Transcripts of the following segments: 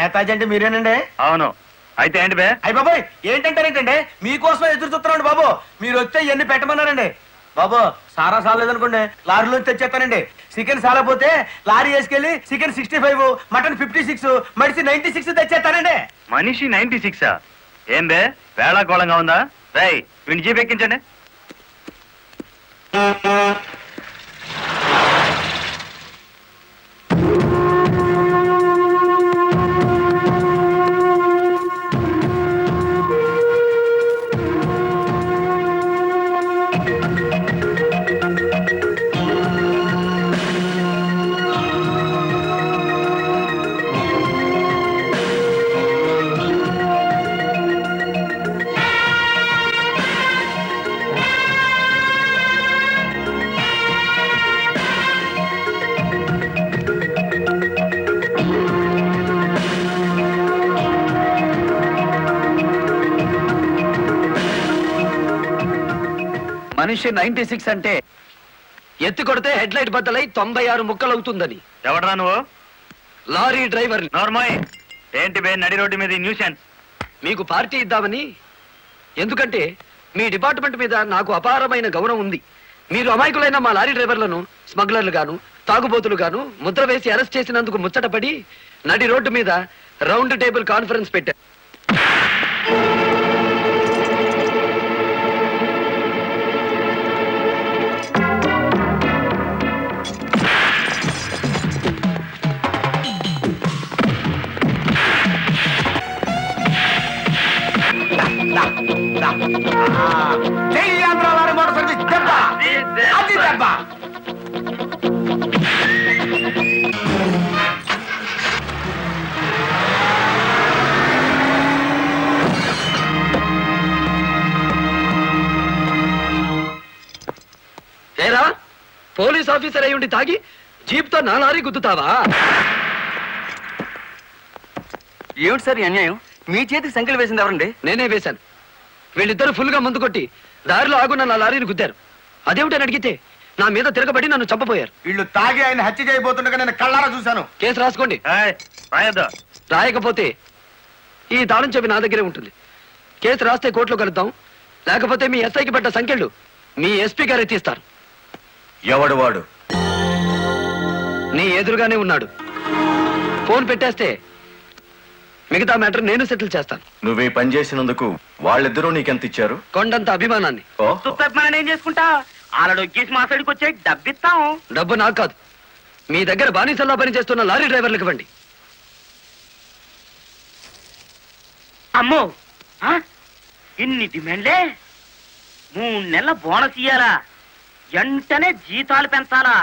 నేతాజీ అంటే మీరేనండి? అవును. అయితే ఏంటి బే? అయ్య బాబాయ్, ఏంటంటారేంటండి? మీకోసం ఎదురు చూస్తున్నాండి బాబు. మీరు వస్తే ఇవన్నీ పెట్టమన్నారండి బాబు. సారా సాలేదనుకోండి, లారీలో తెచ్చేస్తానండి. చికెన్ సాలపోతే లారీ వేసుకెళ్ళి చికెన్ 65, మటన్ 56, మనిషి 96 తెచ్చేస్తానండి. మనిషి 96? ఏం బే వేళాకోళంగా ఉందా? రై వీడిని జీప్ ఎక్కించండి. మనిషి 96 అంటే ఎత్తి కొడితే హెడ్ లైట్ బద్దలై 96 ముక్కలవుతుందని. ఎవడరా నువ్వు? Lorry driver. నార్మల్. ఏంటి బే నడి రోడ్డు మీద న్యూసెన్స్? మీకు పార్టీ ఇద్దామని. ఎందుకంటే మీ డిపార్ట్మెంట్ మీద నాకు అపారమైన గౌరవం ఉంది. మీరు అమాయకులైన మా లారీ డ్రైవర్లను స్మగ్లర్లు గాను తాగుబోతులు గాను ముద్ర వేసి అరెస్ట్ చేసినందుకు ముచ్చటపడి నడి రోడ్డు మీద రౌండ్ టేబుల్ కాన్ఫరెన్స్ పెట్టారు. ఏరా పోలీస్ ఆఫీసర్ అయి ఉండి తాగి జీప్తో నా లారీ గుద్దుతావా? ఏమిటి సార్ ఈ అన్యాయం? మీ చేతికి సంఖ్యలు వేసింది ఎవరండి? నేనే వేశాను. వీళ్ళిద్దరూ ఫుల్ గా ముందు కొట్టి దారిలో ఆగున్న నా లారీని గుద్దారు. అదేమిటని అడిగితే నా మీద తిరగబడి నన్ను చంపపోయారు. వీళ్ళు తాగి ఆయన హత్య చేయబోతుండగా నేను కళ్ళారా చూశాను. కేసు రాసుకోండి. రాయద్దా? రాయకపోతే ఈ తాళం చెవి నా దగ్గరే ఉంటుంది. కేసు రాస్తే కోర్టులో కలుద్దాం, లేకపోతే మీ ఎస్ఐకి పడ్డ సంఖ్యలు మీ ఎస్పీ గారు ఎత్తిస్తారు. ఎవడు వాడు? నీ ఎదురుగానే ఉన్నాడు. ఫోన్ పెట్టేస్తే మిగతా మ్యాటర్ నేను సెటిల్ చేస్తాను. నువ్వు పని చేసినందుకు వాళ్ళిద్దరూ నీకెంత ఇచ్చారు? కొండంత అభిమానాన్ని. ఏం చేసుకుంటా ఆలడొక్కేసి మా సైడ్కి వచ్చే డబ్బిస్తాం. డబ్బు నాకు కాదు, మీ దగ్గర బానిసల్లా పనిచేస్తున్న లారీ డ్రైవర్లకు ఇవ్వండి. అమ్మో, ఇన్ని డిమాండ్లే? 3 నెలల బోనస్ ఇయ్యాలా? వెంటనే జీతాలు పెంచాలా?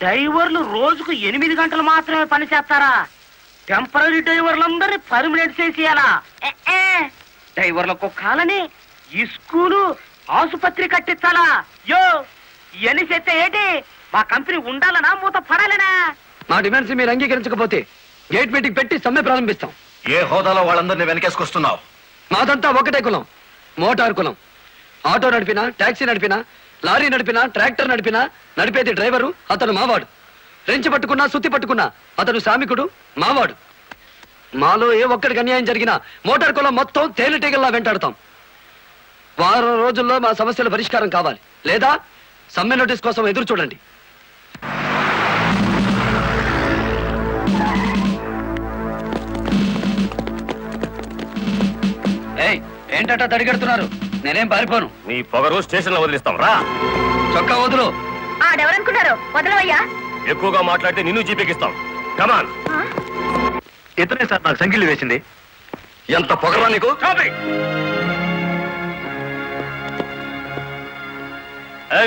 డ్రైవర్లు రోజుకు 8 గంటలు మాత్రమే పని చేస్తారా? టెంపరీ డ్రైవర్లందరినీ పర్మినెంట్ చేసేయాలా? డ్రైవర్లకు కాలని ఈ స్కూలు ఆసుపత్రి కట్టించాలా? యో ఇవన్నీ చేస్తే ఏంటి? మా కంపెనీ ఉండాలనా మూత పడాలనా? మా డిమాండ్స్ మీరు అంగీకరించకపోతే గేట్ మీటింగ్ పెట్టి సమ్మె ప్రారంభిస్తాం. ఏ హోదాలో వాళ్ళందరినీ వెనకేసుకొస్తున్నావు? మాదంతా ఒకటే కులం, మోటార్ కులం. ఆటో నడిపినా, టాక్సీ నడిపినా, లారీ నడిపినా, ట్రాక్టర్ నడిపినా నడిపేది డ్రైవరు, అతను మావాడు. రెంచి పట్టుకున్నా, సుత్తి పట్టుకున్నా అతను శ్రామికుడు, మావాడు. మాలో ఏ ఒక్కడికి అన్యాయం జరిగినా మోటార్ కులం మొత్తం తేలిటీగల్లా వెంటాడతాం. వారం రోజుల్లో మా సమస్యల పరిష్కారం కావాలి, లేదా సమ్మె నోటీస్ కోసం ఎదురు చూడండి. ఏంటట తడిగడుతున్నారు? నేనేం పారిపోను. నీ పొగరు స్టేషన్ లో వదిలిస్తాం రా. చొక్కా వదులు. ఆడెవరనుకున్నారు? వదలవయ్యా. ఎక్కువగా మాట్లాడితే నిన్ను జీపెక్కిస్తాం. కమాన్. ఇతనే సార్ నాకు సంఖ్యలు వేసింది. ఎంత పొగరా నీకు?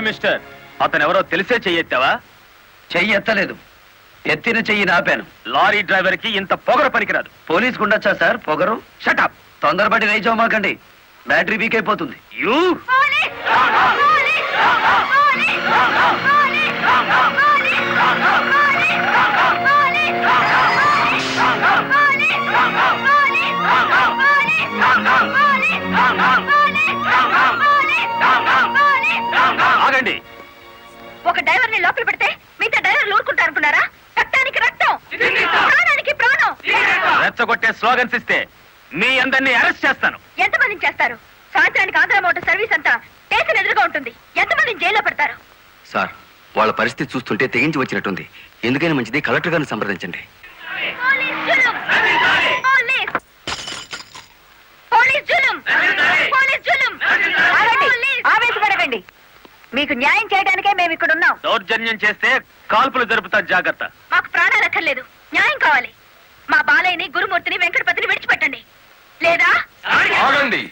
మిస్టర్, అతను ఎవరో తెలిసే చెయ్యెత్తావా? చెయ్యి ఎత్తలేదు, ఎత్తిన చెయ్యి నాపాను. లారీ డ్రైవర్ కి ఇంత పొగర పనికిరాదు. పోలీసుకు ఉండొచ్చా సార్ పొగరు? షటప్. తొందరపడి రైచోమాకండి, బ్యాటరీ వీక్ అయిపోతుంది. యూ ఆగండి. ఒక డ్రైవర్ ని లోపల పెడితే మిగతా డ్రైవర్లు ఊరుకుంటారు అనుకున్నారా? రక్తానికి రక్తం, ప్రాణానికి ప్రాణం. రెచ్చగొట్టే స్లోగన్స్ ఇస్తే మీ అందరినీ అరెస్ట్ చేస్తాను. ఎంతమందిని చేస్తారు? సాయంత్రానికి ఆంధ్ర మోటార్ సర్వీస్ అంతా స్టేషన్ ఎదురుగా ఉంటుంది. ఎంతమందిని జైల్లో పెడతారు? సార్ వాళ్ళ పరిస్థితి చూస్తుంటే తెగించి వచ్చినట్టుంది. ఎందుకైనా మంచిది కలెక్టర్ గారిని సంప్రదించండి. పోలీస్ జులుం! పోలీస్! పోలీస్ జులుం! పోలీస్ జులుం! ఆగండి! ఆవేశపడకండి. మీకు న్యాయం చేయడానికే మేము ఇక్కడ ఉన్నాం. దౌర్జన్యం చేస్తే కాల్పులు జరుపుతా, జాగ్రత్త. మాకు ప్రాణాలు అక్కర్లేదు, న్యాయం కావాలి. మా బాలయ్యని, గురుమూర్తిని, వెంకటపతిని విడిచిపెట్టండి. లేదా ఆగండి.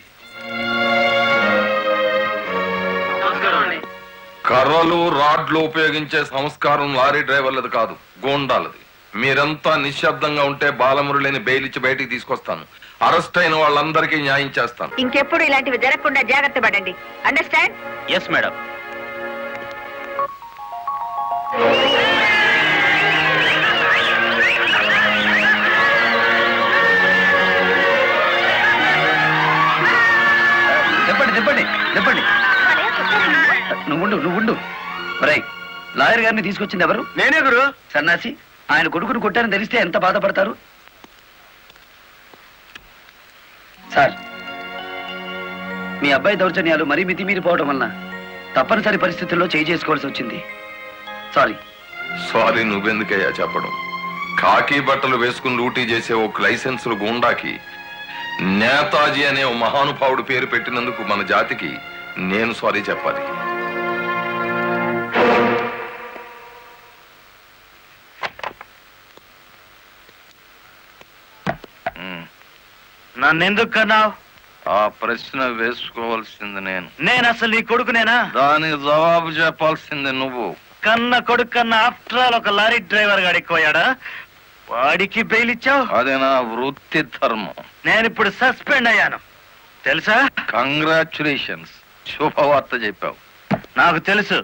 కర్రలు రాడ్లు ఉపయోగించే సంస్కారం లారీ డ్రైవర్లది కాదు, గోండాలది. మీరంతా నిశ్శబ్దంగా ఉంటే బాలమురళిని బెయిలిచ్చి బయటికి తీసుకొస్తాను. అరెస్ట్ అయిన వాళ్ళందరికీ న్యాయం చేస్తాను. ఇంకెప్పుడు ఇలాంటివి జరగకుండా జాగ్రత్త పడండి. అండర్స్టాండ్? Yes madam. చెప్పండి చెప్పండి చెప్పండి. నువ్వుండు రై, లాయర్ గారిని తీసుకొచ్చింది ఎవరు? నేనే గురు. సన్నాసి, ఆయన కొడుకును కొట్టారని తెలిస్తే ఎంత బాధపడతారు? సార్, మీ అబ్బాయి దౌర్జన్యాలు మరీ మితిమీరిపోవడం వలన తప్పనిసరి పరిస్థితుల్లో చేయి చేసుకోవాల్సి వచ్చింది. సారీ. సారీ నువ్వెందుకయ్యా చెప్పడం? కాకి బట్టలు వేసుకుని డ్యూటీ చేసే ఒక లైసెన్సులు గూండాకి నేతాజీ అనే ఓ మహానుభావుడు పేరు పెట్టినందుకు మన జాతికి నేను సారీ చెప్పాలి. నన్నెందుకు కన్నావు? ఆ ప్రశ్న వేసుకోవాల్సింది నేను అసలు నీ కొడుకునేనా? దానికి జవాబు చెప్పాల్సింది నువ్వు. కన్న కొడుకు కన్నా ఆఫ్టర్ ఆల్ ఒక లారీ డ్రైవర్ గాడు ఎక్కువయ్యాడా? వాడికి బెయిల్ ఇచ్చావు? అది నా వృత్తి ధర్మం. నేను ఇప్పుడు సస్పెండ్ అయ్యాను తెలుసా? కంగ్రాచులేషన్స్, శుభవార్త చెప్పావు. నాకు తెలుసు.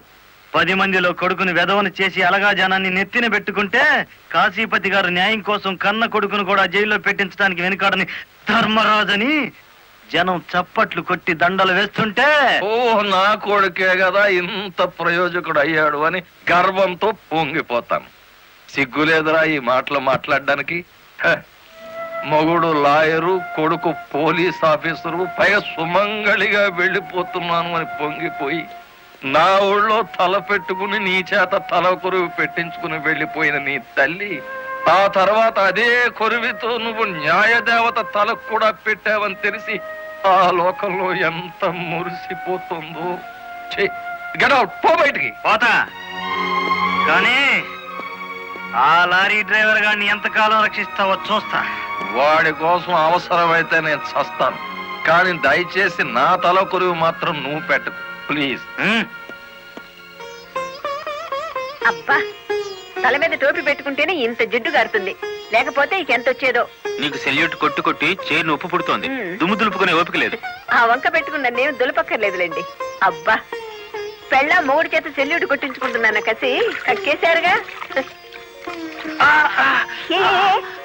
10 మందిలో కొడుకుని వెధవను చేసి అలగా జనాన్ని నెత్తిన పెట్టుకుంటే కాశీపతి గారు న్యాయం కోసం కన్న కొడుకును కూడా జైల్లో పెట్టించడానికి వెనుకాడని ధర్మరాజని జనం చప్పట్లు కొట్టి దండలు వేస్తుంటే, ఓ నా కొడుకే కదా ఇంత ప్రయోజకుడు అయ్యాడు అని గర్వంతో పొంగిపోతాను. సిగ్గులేదురా ఈ మాటలు మాట్లాడడానికి? మొగుడు లాయరు, కొడుకు పోలీస్ ఆఫీసరు, పైగా సుమంగళిగా వెళ్ళిపోతున్నాను అని పొంగిపోయి నా ఊళ్ళో తల పెట్టుకుని నీ చేత తల కొరువు పెట్టించుకుని వెళ్ళిపోయిన నీ తల్లి ఆ తర్వాత అదే కొరువితో నువ్వు న్యాయదేవత తలకు కూడా పెట్టావని తెలిసి ఆ లోకంలో ఎంత మురిసిపోతుందో. గెట్ అవుట్, పో బయటికి. పోతా. కానీ ఆ లారీ డ్రైవర్ గారిని ఎంతకాలం రక్షిస్తావో చూస్తా. వాడి కోసం అవసరమైతే నేను చస్తాను, కానీ దయచేసి నా తల కొరువు మాత్రం నువ్వు పెట్టకు ప్లీజ్. అబ్బా, తల మీద టోపీ పెట్టుకుంటేనే ఇంత జిడ్డు గారుతుంది, లేకపోతే ఇక ఎంత వచ్చేదో. నీకు సెల్యూట్ కొట్టు కొట్టి చేరు నొప్పు పుడుతోంది. దుమ్ము దులుపుకునే ఓపిక లేదు. ఆ వంక పెట్టుకున్న నేను దులపక్కర్లేదులేండి. అబ్బా, పెళ్ళ మూడు చేత సెల్యూట్ కొట్టించుకుంటున్నాను కసి కక్కేశారుగా.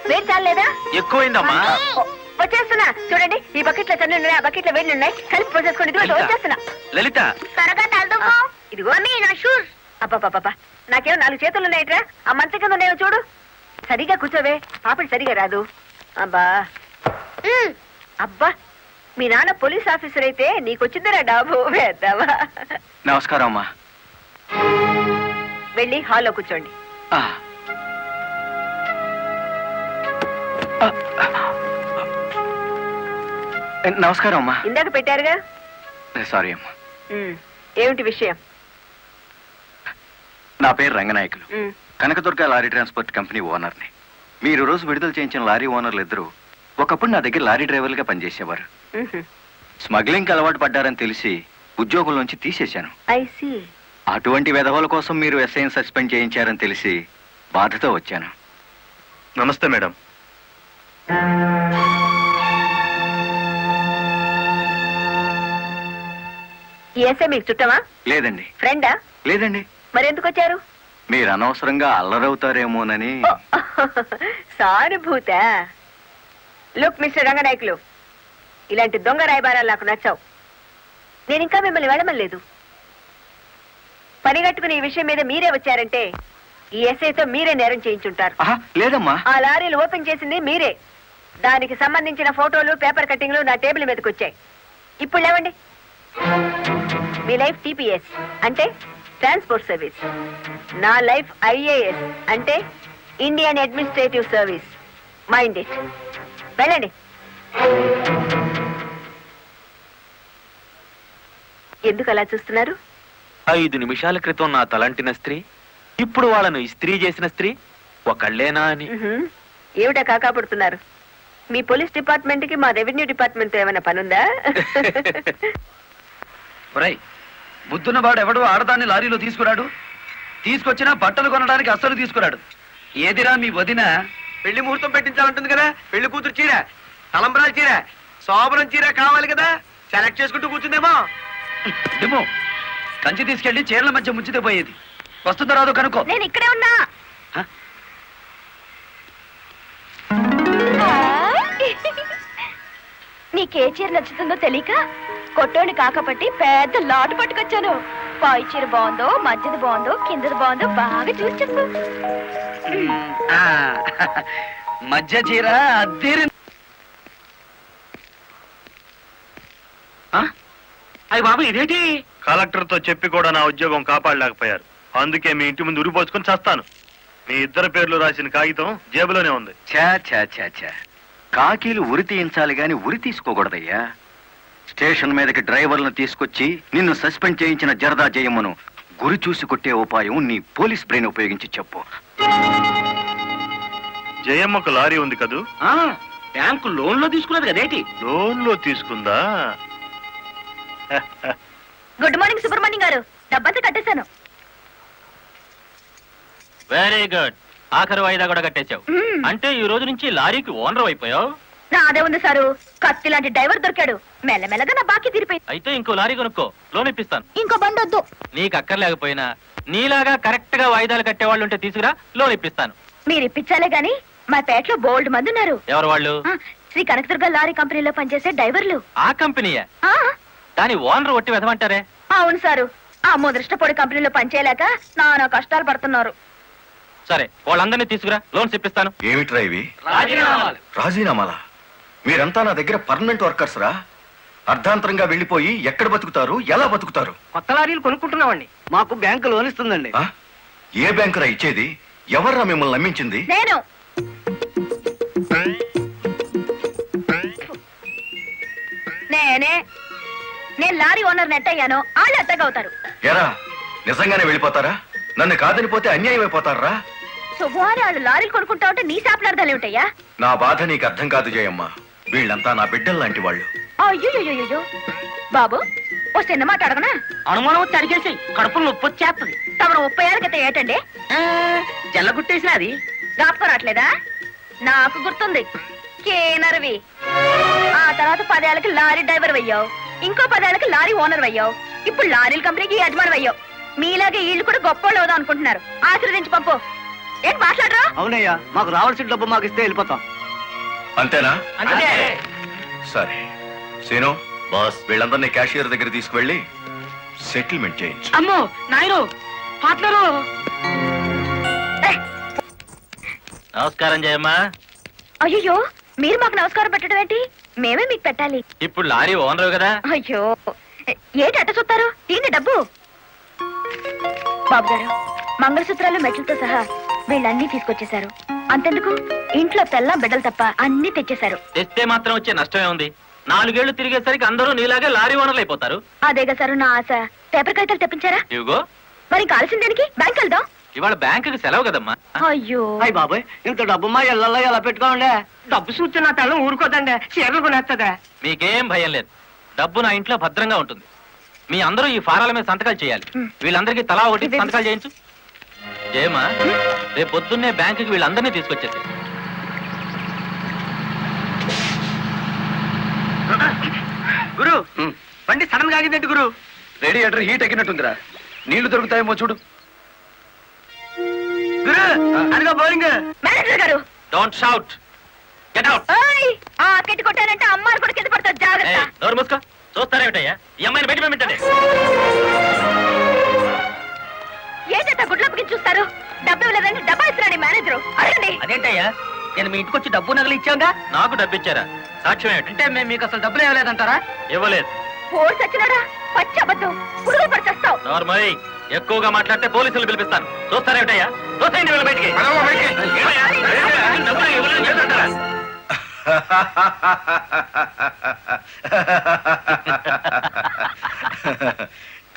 వేడి చాలేదా? ఎక్కువైందమ్మా. వచ్చేస్తున్నా చూడండి. ఈ బకెట్ లో చల్లి ఉన్నాయి, ఆ బకెట్ లో వేడి ఉన్నాయి. కలిపి పోసేసుకోండి. ఇదిగో వచ్చేస్తున్నా. లలిత, త్వరగా తలదుకో. ఇదిగో మీ నా షూస్. అబ్బాబాబా, నాకేమో 4 చేతులు ఉన్నాయట్రా. ఆ మంచం కింద ఉన్నాయో చూడు. సరిగా కూర్చోవే, పాపడి సరిగా రాదు. అబ్బా అబ్బా, మీ నాన్న పోలీస్ ఆఫీసర్ అయితే నీకొచ్చిందిరా డాబు వేద్దావా. నమస్కారం అమ్మా. వెళ్ళి హాల్లో కూర్చోండి. నమస్కారం అమ్మా. ఇందాక పెట్టారుగా. సారీ అమ్మా. ఏమిటి విషయం? నా పేరు రంగనాయకులు, ఉమ్, కనకదుర్గ లారీ ట్రాన్స్పోర్ట్ కంపెనీ ఓనర్ని. మీరు రోజు విడుదల చేయించిన లారీ ఓనర్లు ఇద్దరు ఒకప్పుడు నా దగ్గర లారీ డ్రైవర్లుగా పనిచేసేవారు. ఉహు. స్మగ్లింగ్కి అలవాటు పడ్డారని తెలిసి ఉద్యోగం నుంచి తీసేశాను. I see. అటువంటి వెధవల కోసం మీరు ఎస్ఐని సస్పెండ్ చేయించారని తెలిసి బాధతో వచ్చాను. నమస్తే మేడం. ఈ ఎస్ఐ మీకు చుట్టమా? లేదండి. ఫ్రెండా? లేదండి. మరెందుకు వచ్చారు? మీరు అనవసరంగా అల్లరవుతారేమోనని. సానుభూత. లుక్ మిస్టర్ రంగనాయకులు, ఇలాంటి దొంగ రాయబారాలు నాకు నచ్చావు. నేను ఇంకా మిమ్మల్ని వెళ్ళమలేదు. పనిగట్టుకుని ఈ విషయం మీద మీరే వచ్చారంటే ఈ ఎస్ఐతో మీరే నేరం చేయించుంటారు. లేదమ్మా. ఆ లారీలు ఓపెన్ చేసింది మీరే. దానికి సంబంధించిన ఫోటోలు పేపర్ కట్టింగ్లు నా టేబుల్ మీదకి వచ్చాయి. ఇప్పుడు లేవండి. మీ లైఫ్ టీపీఎస్ అంటే ట్రాన్స్పోర్ట్ సర్వీస్, నా లైఫ్ ఐఏఎస్ అంటే Indian administrative service. Mind it. వెళ్ళండి. ఎందుకు అలా చూస్తున్నారు? 5 నిమిషాల క్రితం నా తలంటిన స్త్రీ ఇప్పుడు వాళ్ళను ఇస్త్రీ చేసిన స్త్రీ ఒకళ్ళేనా అని. ఏమిటా కాకాపడుతున్నారు? మీ పోలీస్ డిపార్ట్మెంట్ కి మా రెవెన్యూ డిపార్ట్మెంట్ ఏమైనా పనుందా? ఒరేయ్, బుద్ధున్నవాడు ఎవడు ఆడదాన్ని లారీలో తీసుకురాడు, తీసుకొచ్చినా బట్టలు కొనడానికి అస్సలు తీసుకురాడు. ఏదిరా మీ వదిన? పెళ్లి ముహూర్తం పెట్టించాలంటుంది కదా. పెళ్లి కూతురు చీర, తలంబరాల చీర, శోభనం చీర కావాలి కదా. సెలెక్ట్ చేసుకుంటూ కూర్చుందేమో. డిమో, కంచి తీసుకెళ్లి చీరల మధ్య ముంచితే పోయేది. వస్తుందో రాదో కనుక్కో. నేను ఇక్కడే ఉన్నా. హ? నీకే చీర నచ్చుతుందో తెలియక కొట్టోని కాకపట్టి పెద్ద లాటు పట్టుకొచ్చాను. పై చీర బాగుందో, మధ్యది బాగుందో, కిందది బాగుందో బాగా చూసి చెప్పు. ఆ, మధ్య చీర అద్దెరి. అయ్యి బాబు ఇదేంటి? కలెక్టర్ తో చెప్పి కూడా నా ఉద్యోగం కాపాడలేకపోయారు. అందుకే మీ ఇంటి ముందు ఉరిపోసుకొని చేస్తాను. మీ ఇద్దరు పేర్లు రాసిన కాగితం జేబులోనే ఉంది. ఛా ఛా ఛా ఛా, కాకీలు ఉరి తీయించాలి గాని ఉరి తీసుకోకూడదయ్యా. స్టేషన్ మీదకి డ్రైవర్లను తీసుకొచ్చి నిన్ను సస్పెండ్ చేయించిన జరదా జయమ్మను గురి చూసి కొట్టే ఉపాయం నీ పోలీస్ బ్రెయిన్ ఉపయోగించి చెప్పు. జయమ్మకు లారీ ఉంది కదూ? బ్యాంకు లోన్ లో తీసుకున్నది కదేంటి? లోన్ లో తీసుకుందా? గుడ్ మార్నింగ్ సుబ్రహ్మణ్యం గారు. డబ్బంతా కట్టేశాను. Very good. ఆఖరి వాయిదా కూడా కట్టేశావు. అంటే ఈ రోజు నుంచి లారీకి ఓనర్ అయిపోయావు. నాదే ఉంది సారు. కత్తి లాంటి డ్రైవర్ దొరికాడు. మెల్లమెల్లగా నా బాకీ తీరిపోయింది. అయితే ఇంకో లారీ కొనుక్కో, లోన్ ఇప్పిస్తాను. ఇంకో బండి వద్దు. నీకు అక్కర్లేకపోయినా నీలాగా కరెక్ట్ గా వాయిదాలు కట్టేవాళ్ళు ఉంటే తీసుకురా, లోన్ ఇప్పిస్తాను. మీరు ఇప్పించాలే గాని మా పేటలో బోల్డ్ మంది ఉన్నారు. ఎవరు వాళ్ళు? శ్రీ కనకదుర్గ లారీ కంపెనీలో పనిచేసే డ్రైవర్లు. ఆ కంపెనీయా? ఆ, దాని ఓనర్ ఒట్టి వెదమంటారే. అవును సారు. ఆ ముదృష్టపొడి కంపెనీలో పనిచేయలేక నానా కష్టాలు పడుతున్నారు. సరే, వాళ్ళందరినీ తీసుకురా, లోన్స్ ఇప్పిస్తాను. ఏమిట్రా ఇవి? రాజీనామాలా? మీరంతా నా దగ్గర పర్మనెంట్ వర్కర్స్ రా. అర్ధాంతరంగా వెళ్ళిపోయి ఎక్కడ బతుకుతారు, ఎలా బతుకుతారు? కొత్త లారీలు కొనుక్కుంటున్నామండి. మాకు బ్యాంకు లోన్ ఇస్తుందండి. ఆ? ఏ బ్యాంకురా ఇచ్చేది? ఎవర్రా మిమ్మల్ని నమ్మించింది? నేను నేనే నేను లారీ ఓనర్ నెట్ అయ్యాను. వాళ్ళు ఎత్తగవుతారు. ఎరా, నిజంగానే వెళ్ళిపోతారా? నన్ను కాదని పోతే అన్యాయం అయిపోతారా? శుభవారి వాళ్ళు లారీలు కొనుక్కుంటా ఉంటే నీ శాపలార్థాలు ఏమిటయ్యా? నా బాధ నీకు అర్థం కాదు జయమ్మ. వీళ్ళంతా నా బిడ్డలు లాంటి వాళ్ళు. అయ్యో బాబు, ఓ చిన్న మాట అడగనా? అనుమానం వచ్చి అడిగేసి కడుపులో నొప్పి వచ్చేస్తుంది. తమరు 30 ఏళ్ళ క్రితం ఏంటండి జల్లగుట్టేసిన అది జ్ఞాపకం రావట్లేదా? నాకు గుర్తుంది. కేనర్వి. ఆ తర్వాత 10 ఏళ్ళకి లారీ డ్రైవర్ అయ్యావు. ఇంకో 10 ఏళ్ళకి లారీ ఓనర్ అయ్యావు. ఇప్పుడు లారీల కంపెనీకి యజమాని అయ్యావు. మీలాగే వీళ్ళు కూడా గొప్ప అవుదాం అనుకుంటున్నారు. ఆశీర్వదించి పంపు. ఏంటి మాట్లాడరా? అవునయ్యా, మాకు రావాల్సిన డబ్బు మాకు ఇస్తే వెళ్ళిపోతాం. అంతేనా? అంతే. సరే సీను బాస్, వీళ్ళందరినీ క్యాషియర్ దగ్గర తీసుకువెళ్ళి సెటిల్మెంట్ చేయించు. అమ్మో నాయను, పార్ట్నరు. నమస్కారం జయమ్మా. అయ్యో, మీరు మాకు నమస్కారం పెట్టడం ఏంటి? మేమే మీకు పెట్టాలి. ఇప్పుడు లారీ ఓనర్ కదా. అయ్యో, ఏంటి అట్ట చూస్తారు? తీయండి డబ్బు. బాబు గారు, మంగళసూత్రాలు మెట్లతో సహా వీళ్ళన్నీ తీసుకొచ్చేశారు. అంతెందుకు, ఇంట్లో తెల్లం బిడ్డలు తప్ప అన్ని తెచ్చేశారు. తెస్తే మాత్రం వచ్చే నష్టమే ఉంది. 4 ఏళ్లు తిరిగేసరికి అందరూ నీలాగే లారీ ఓనర్లు అయిపోతారు. అదేగా సారు నా ఆశ. పేపర్ కాగితాలు తెప్పించారా? ఇవిగో. మరి కాల్సిన దేనికి? బ్యాంక్ వెళ్దాం. ఇవాళ బ్యాంకుకి సెలవు కదమ్మా. అయ్యో, అయ్యి బాబాయ్, ఇంత డబ్బు మా ఇళ్ళల్లో ఎలా పెట్టుకోండి? డబ్బు చూస్తే నా తల్లం ఊరుకోదండి. చీరలు కొనేస్తుందా? మీకేం భయం లేదు. డబ్బు నా ఇంట్లో భద్రంగా ఉంటుంది. మీ అందరూ ఈ ఫారాల మీద సంతకాలు చేయాలి. వీళ్ళందరికీ తలా ఒకటి సంతకాలు చేయించు. జయమా, రేపు పొద్దున్నే బ్యాంకుకి వీళ్ళందరినీ తీసుకొచ్చేసి. గురు, బండి సడన్ గా ఆగిందండి గురు. Radiator heat ఎక్కినట్టుందిరా. నీళ్లు దొరుకుతాయేమో చూడు. గురు, అదిగో బౌలింగ్. మేనేజర్ గారు, డోంట్ షౌట్, గెట్ అవుట్. ఓయ్, ఆ కెట్టి కొట్టానంటే అమ్మారు కూడా కింద పడతారు. జాగ్రత్త. నోరు మూసుకో. చూస్తారేమిటయ్యా? ఈ అమ్మాయిని బయట పంపించండి. ఏంటంటే గుడ్లప్పకి చూస్తారు? డబ్బు ఇవ్వలేదని డబ్బా ఇస్తున్నాడు మేనేజరు. అడగండి. అదేంటయ్యా, నేను మీ ఇంటికి వచ్చి డబ్బు నగలు ఇచ్చాగా. నాకు డబ్బు ఇచ్చారా? సాక్ష్యం ఏమిటి? అంటే మేము మీకు అసలు డబ్బులు ఇవ్వలేదంటారా? ఇవ్వలేదు. ఓ సచ్చినాడా, పచ్చి అబద్ధం, పురుగులు పడిచేస్తావు. నార్మల్ ఎక్కువగా మాట్లాడితే పోలీసులు పిలిపిస్తాను. చూస్తారేమిటయ్యా? చూస్తాయండి వీళ్ళ బయటికి. ఏమయ్యా? డబ్బులు ఇవ్వలేదని చెప్తారా?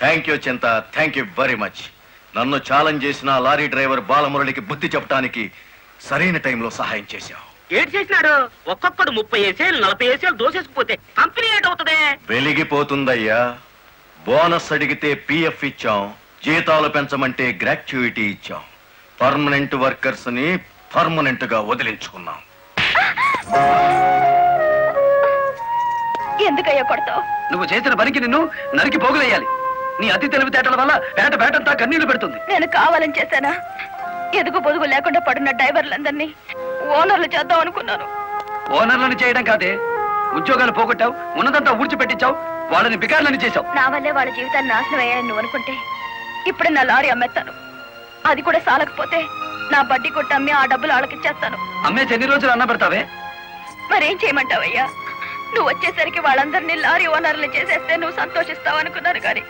థ్యాంక్ యూ చింత, థ్యాంక్ యూ వెరీ మచ్. నన్ను ఛాలెంజ్ చేసిన లారీ డ్రైవర్ బాలమురళికి బుద్ధి చెప్పడానికి సరైన టైంలో సహాయం చేశావు. ఏడు చేసినాడు? ఒక్కొక్కడు 30 ఏసేలు 40 ఏసేలు దోసేసుకుపోతే కంపెనీ ఏటవుతుంది? వెలిగిపోతుందయ్యా. బోనస్ అడిగితే పిఎఫ్ ఇచ్చాం, జీతాలు పెంచమంటే గ్రాట్యుయిటీ ఇచ్చాం. పర్మనెంట్ వర్కర్స్ ని పర్మనెంట్ గా వదిలించుకున్నాం. ఎందుకయ్యా కొడతావు? నువ్వు చేసిన పనికి నిన్ను నరికి పోగులేయాలి. నీ అతి తెలివితేటల వల్ల పేటంతా కన్నీళ్లు పెడుతుంది. నేను కావాలని చేశానా? ఎదుగు పొదుగు లేకుండా పడున్న డ్రైవర్లందరినీ ఓనర్లు చేద్దాం అనుకున్నాను. ఓనర్లను చేయడం కాదే, ఉద్యోగాలు పోగొట్టావు, ఉన్నదంతా ఊడ్చిపెట్టించావు, వాళ్ళని బికార్లని చేశావు. నా వల్లే వాళ్ళ జీవితాన్ని నాశనం అయ్యాయని నువ్వు అనుకుంటే ఇప్పుడు నా లారీ అమ్మేస్తాను. అది కూడా సాలకపోతే నా బడ్డీ కొట్టి అమ్మి ఆ డబ్బులు వాళ్ళకిచ్చేస్తాను. అమ్మేసి ఎన్ని రోజులు అన్న పెడతావే? మరేం చేయమంటావయ్యా? నువ్వు వచ్చేసరికి వాళ్ళందరినీ లారీ ఓనర్లు చేసేస్తే నువ్వు సంతోషిస్తావు అనుకున్నాను, కానీ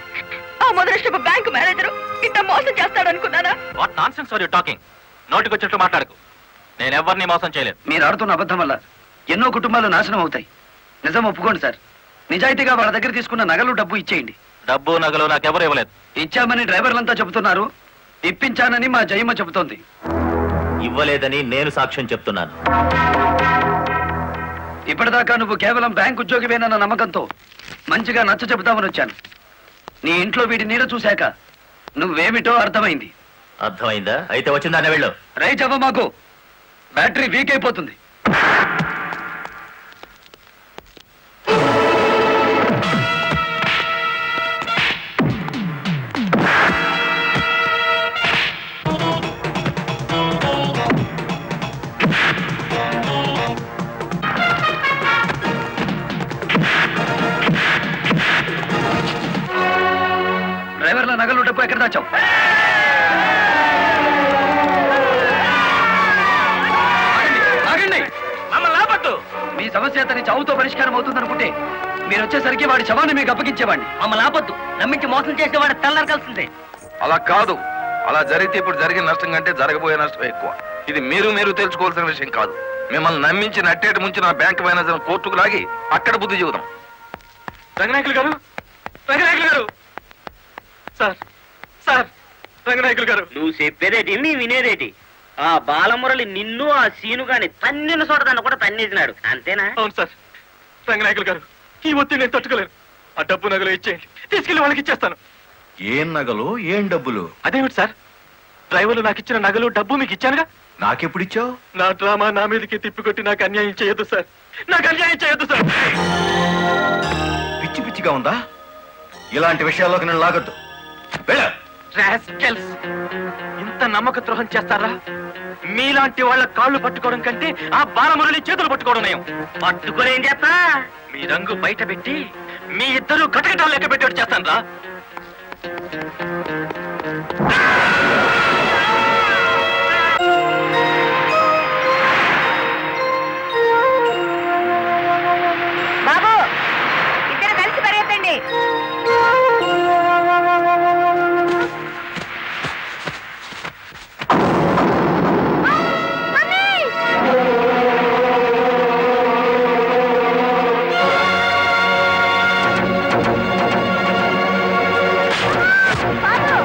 ఆ మొదలష్టపు బ్యాంకు మేనేజరు ఇట్లా మోసం చేస్తాడు అనుకున్నానా? What nonsense are you talking? నోటికొచ్చినట్టు మాట్లాడకు. నేను ఎవరిని మోసం చేయలేదు. మీరు ఆడుతున్న అబద్ధం వల్ల ఎన్నో కుటుంబాలు నాశనం అవుతాయి. నిజం ఒప్పుకోండి సార్. నిజాయితీగా వాళ్ళ దగ్గర తీసుకున్న నగలు డబ్బు ఇచ్చేయండి. డబ్బు నగలు నాకెవరు ఇవ్వలేదు. ఇచ్చామని డ్రైవర్లంతా చెబుతున్నారు, ఇప్పించానని మా జయమ్మ చెబుతోంది. ఇవ్వలేదని నేను సాక్ష్యం చెప్తున్నాను. ఇప్పటిదాకా నువ్వు కేవలం బ్యాంక్ ఉద్యోగివేనన్న నమ్మకంతో మంచిగా నచ్చ చెబుతామని వచ్చాను. నీ ఇంట్లో వీడి నీడ చూశాక నువ్వేమిటో అర్థమైంది. అర్థమైందా? అయితే వచ్చిందానే వెళ్ళు. రైట్ అవ్వ, మాకు బ్యాటరీ వీక్ అయిపోతుంది. డ్రైవర్ల నగలు డబ్బు ఎక్కడ దాచావు? ఆగండి. మమ్మల్ని ఆపట్టు. మీ సమస్య అతని చావుతో పరిష్కారం అవుతుందనుకుంటే మీరు వచ్చేసరికి వాడి శవాన్ని మీకు అప్పగించేవాడిని. మమ్మల్ని ఆపొద్దు. నమ్మించి మోసం చేసేవాడు తెల్లారకాల్సిందే. అలా కాదు. అలా జరిగితే ఇప్పుడు జరిగిన నష్టం కంటే జరగబోయే నష్టం ఎక్కువ. ఇది మీరు తెలుసుకోవాల్సిన విషయం కాదు. మిమ్మల్ని నమ్మించి నట్టేటి ముంచి నా బ్యాంక్ మేనేజర్ కోర్టుకు లాగి అక్కడ బుద్ధి చెబుదాం. రంగనాయకులు గారు, రంగనాయకులు గారు, సార్ సార్, రంగనాయకులు గారు. నువ్వు చెప్పేదేటి నీ వినేదేటి? ఆ బాలమురళి నిన్ను ఆ సీను గాని తన్నిన చోటదాన్ని కూడా తన్నేసినాడు, అంతేనా? అవును సార్. రంగనాయకులు గారు, ఈ ఒత్తిడి నేను తట్టుకోలేను. ఆ డబ్బు నగలు ఇచ్చేయండి, తీసుకెళ్లి వాళ్ళకి ఇచ్చేస్తాను. ఏం నగలు, ఏం డబ్బులు? అదేమిటి సార్, డ్రైవర్లు నాకు ఇచ్చిన నగలు డబ్బు మీకు ఇచ్చానుగా. నాకెప్పుడిచ్చావు? నా డ్రామా నా మీదకి తిప్పికొట్టి నాకు అన్యాయం చేయొద్దు సార్, నాకు అన్యాయం చేయొద్దు సార్. పిచ్చి పిచ్చిగా ఉందా? ఇలాంటి విషయాల్లోకి నేను లాగొద్దు. వెళ్ళ. రాస్కెల్స్, ఇంత నమ్మక ద్రోహం చేస్తారా? మీలాంటి వాళ్ళ కాళ్ళు పట్టుకోవడం కంటే ఆ బాలమురళి చేతులు పట్టుకోవడం నయం. పట్టుకొని ఏం చేస్తా? మీ రంగు బయట పెట్టి మీ ఇద్దరు కటకటాలు లెక్క పెట్టేట్టు చేస్తాను రా. బాబు, ఇద్దరు కలిసి పరిగెత్తండి. బాబు,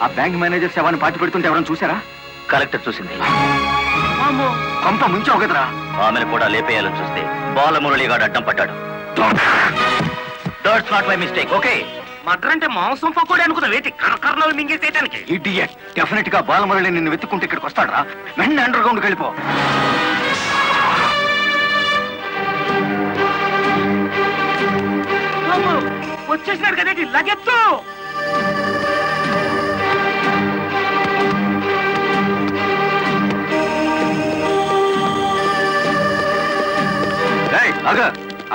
ఆ బ్యాంక్ మేనేజర్ శవాన్ని పాతి పెడుతుంటే ఎవరైనా చూసారా? కలెక్టర్ చూసింది. కొంప ముంచావు కదరా. ఆమెను కూడా లేపేయాలని చూస్తే బాలమురళిగాడు అడ్డం పడ్డాడు. That's not my mistake. Okay, matar అంటే మాంసం పకోడీ అనుకున్నా వేటి కరకరలో మింగేసేయటానికి. ఇడియట్. డెఫినెట్ గా బాలమురళి నిన్ను వెతుక్కుంటే ఇక్కడికి వస్తాడరా. వెంటనే అండర్ గ్రౌండ్కి వెళ్ళిపో. వచ్చేసినాడు కదేటి లగెత్తు.